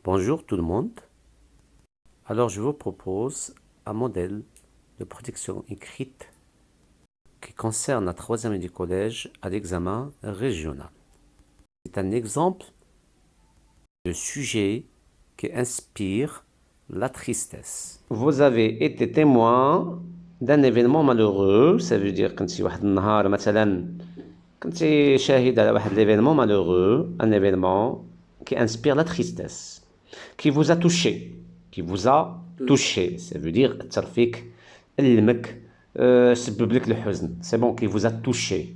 Bonjour tout le monde. Alors je vous propose un modèle de protection écrite qui concerne la troisième année du collège à l'examen régional. C'est un exemple de sujet qui inspire la tristesse. Vous avez été témoin d'un événement malheureux, ça veut dire كنتي واحد النهار مثلا كنتي شاهد على واحد l'événement malheureux, un événement qui inspire la tristesse, qui vous a touché, ça veut dire أثر فيك ألمك سبب لك الحزن, c'est bon, qui vous a touché.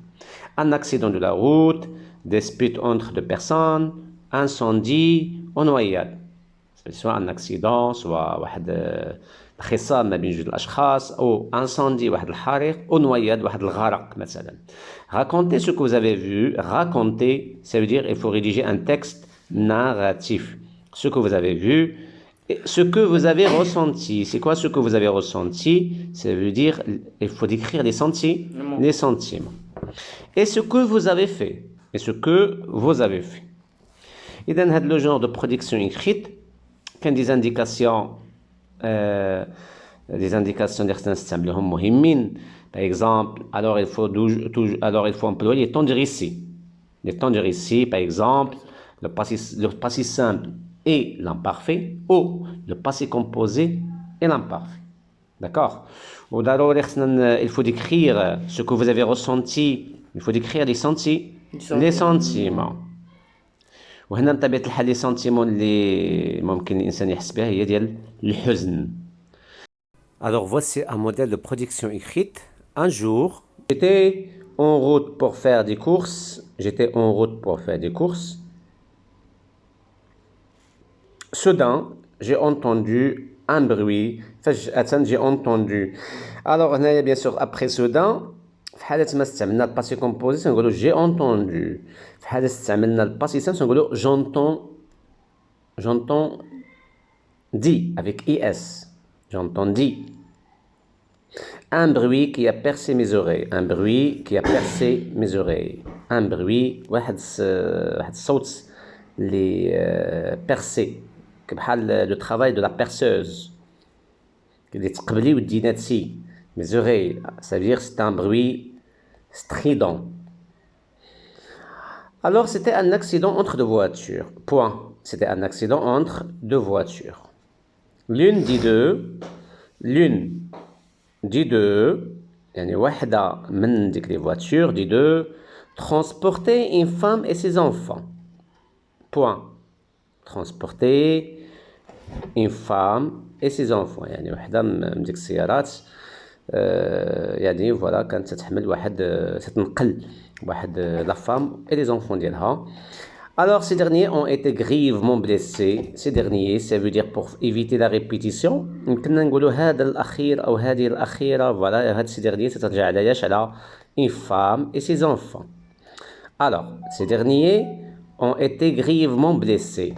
Un accident de la route, dispute entre deux personnes, incendie ou noyade. soit un accident, soit واحد خصام ما بين جوج الاشخاص او incendie واحد الحريق او noyade واحد الغرق مثلا. Racontez ce que vous avez vu. Raconter, ça veut dire il faut rédiger un texte narratif. Ce que vous avez vu et ce que vous avez ressenti. C'est quoi ce que vous avez ressenti? Ça veut dire il faut décrire les sentiments. Et ce que vous avez fait. Et ce que vous avez fait. إذن هذا le genre de production écrite كان des indications اللي خصنا نستعملوهم مهمين. Par exemple, alors il faut employer les temps de récit. Les temps de récit, par exemple, le passé simple et l'imparfait, ou le passé composé et l'imparfait. D'accord? Il faut décrire ce que vous avez ressenti. Il faut décrire les sentiments. وهنا بطبيعة الحال لي سنتيمون اللي ممكن الإنسان يحس بها هي ديال الحزن. Alors voici un modèle de production écrite. Un jour, j'étais en route pour faire des courses. Soudain, j'ai entendu un bruit. فجأة j'ai entendu. Alors هنايا bien sûr après soudain في حالة ما استعملنا الباسي كومبوزي تنقولوا j'ai entendu. في حالة استعملنا الباسي سامبل تنقولوا j'entends dit avec IS. J'entendis un bruit qui a percé mes oreilles. Un bruit واحد الصوت اللي percé كبحال le travail de la perceuse اللي تقبلي ودي ناتسي. Mes oreilles, ça veut dire c'est un bruit strident. Alors c'était un accident entre deux voitures. Point. C'était un accident entre deux voitures. L'une des deux, يعني واحدة من ديك les voitures des deux transportait une femme et ses enfants. Point. Transporter une femme et ses enfants. يعني واحدة من ديك السيارات يعني فوالا كانت تتنقل واحد la femme et les enfants ديالها. Alors ces derniers ont été grièvement blessés. Ces derniers, ça veut dire pour éviter la répétition يمكننا نقولوا هذا الأخير أو هذه الأخيرة. Voilà, هاد ces derniers تترجع على une femme et ses enfants. Alors ces derniers ont été grièvement blessés.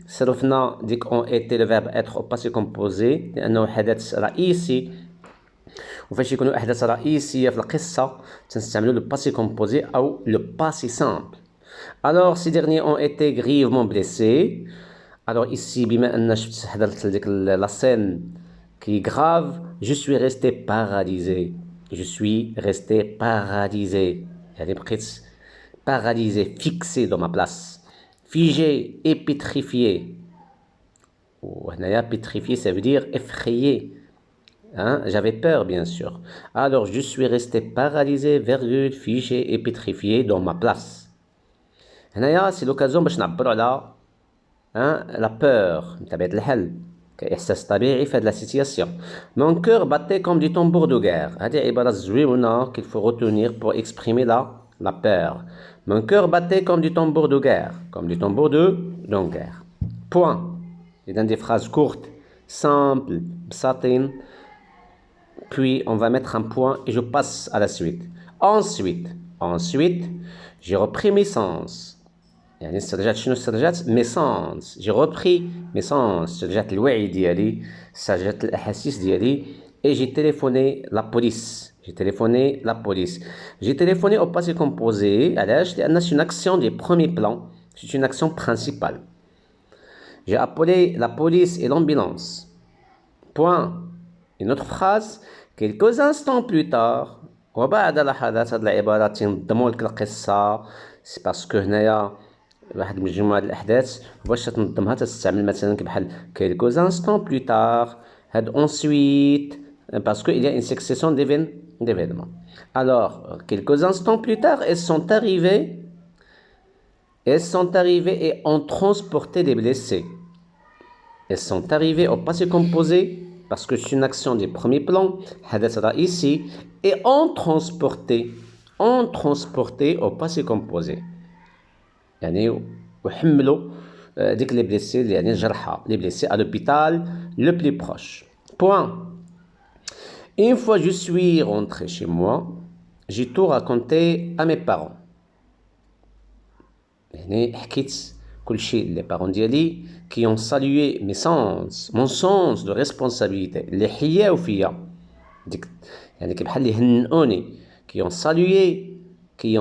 صرفنا ديك ont été le verbe être au passé composé لأنه حدث رئيسي. وفاش يكونوا أحداث رئيسية في القصة تنستعملوا le passé composé أو le passé simple. Alors ces derniers ont été grièvement blessés. Alors ici بما أن شفت حضرت ديك la scène qui est grave, je suis resté paralysé. يعني بقيت paralysé, fixé dans ma place. Figé et pétrifié. Pétrifié, ça veut dire effrayé. J'avais peur, bien sûr. Alors, je suis resté paralysé, figé et pétrifié dans ma place. C'est l'occasion باش نعبروا على la peur. بطبيعة الحال كإحساس طبيعي في هذه la situation. Mon cœur battait comme du tambour de guerre. هذه عبارة زوينة qu'il faut retenir pour exprimer la peur. Mon cœur battait comme du tambour de guerre. de guerre. Point. Et dans des phrases courtes, simples, بساطين. Puis on va mettre un point et je passe à la suite. Ensuite, j'ai repris mes sens. يعني استرجعت mes sens. J'ai repris mes sens. استرجعت الوعي ديالي. استرجعت الأحاسيس ديالي. Et j'ai téléphoné la police. J'ai téléphoné au passé composé. علاش؟ لأن c'est une action des premiers plans. C'est une action principale. J'ai appelé la police et l'ambulance. Point. Une autre phrase. Quelques instants plus tard. وبعد لحظات. هاد العبارة تنظموا لك القصة. سي باسكو هنايا واحد مجموعة الأحداث باش تنظمها تستعمل مثلا بحال quelques instants plus tard. هاد ensuite. Parce qu'il y a une succession d'événements. Alors, quelques instants plus tard, elles sont arrivées et ont transporté des blessés. Elles sont arrivées au passé composé, parce que c'est une action du premier plan, حدث رئيسي, et ont transporté au passé composé. يعني وحملوا ديك les blessés, يعني الجرحى, les blessés à l'hôpital le plus proche. Point. Une fois je suis rentré chez moi, j'ai tout raconté à mes parents. يعني حكيت كل شيء les parents ديالي qui ont salué mon sens de responsabilité اللي حياو فيا ديك يعني بحال اللي هنئوني qui ont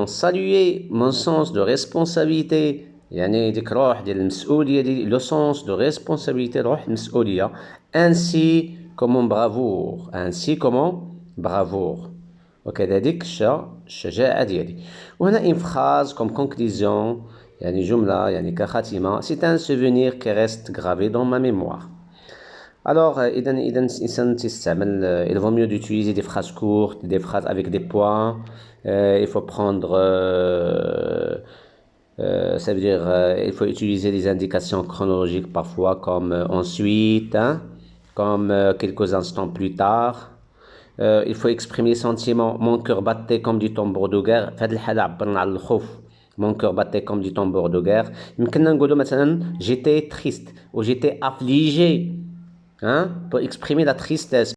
salué mon sens de responsabilité يعني ديك روح ديال المسؤولية ديالي لو سونس دو ريسبونسابيلتي روح المسؤولية ainsi comme bravoure وكذلك الشجاعة ديالي. وهنا une phrase comme conclusion يعني جملة يعني كخاتمة. C'est un souvenir qui reste gravé dans ma mémoire. Alors إذا الإنسان تستعمل il vaut mieux d'utiliser des phrases courtes, des phrases avec des points. Il faut prendre ça veut dire il faut utiliser des indications chronologiques parfois comme ensuite, hein, comme quelques instants plus tard. Il faut exprimer les sentiments. Mon cœur battait comme du tambour de guerre. في هذه الحالة عبرنا على الخوف. Mon cœur battait comme du tambour de guerre. يمكننا نقولوا مثلا j'étais triste ou j'étais affligé, hein, pour exprimer la tristesse.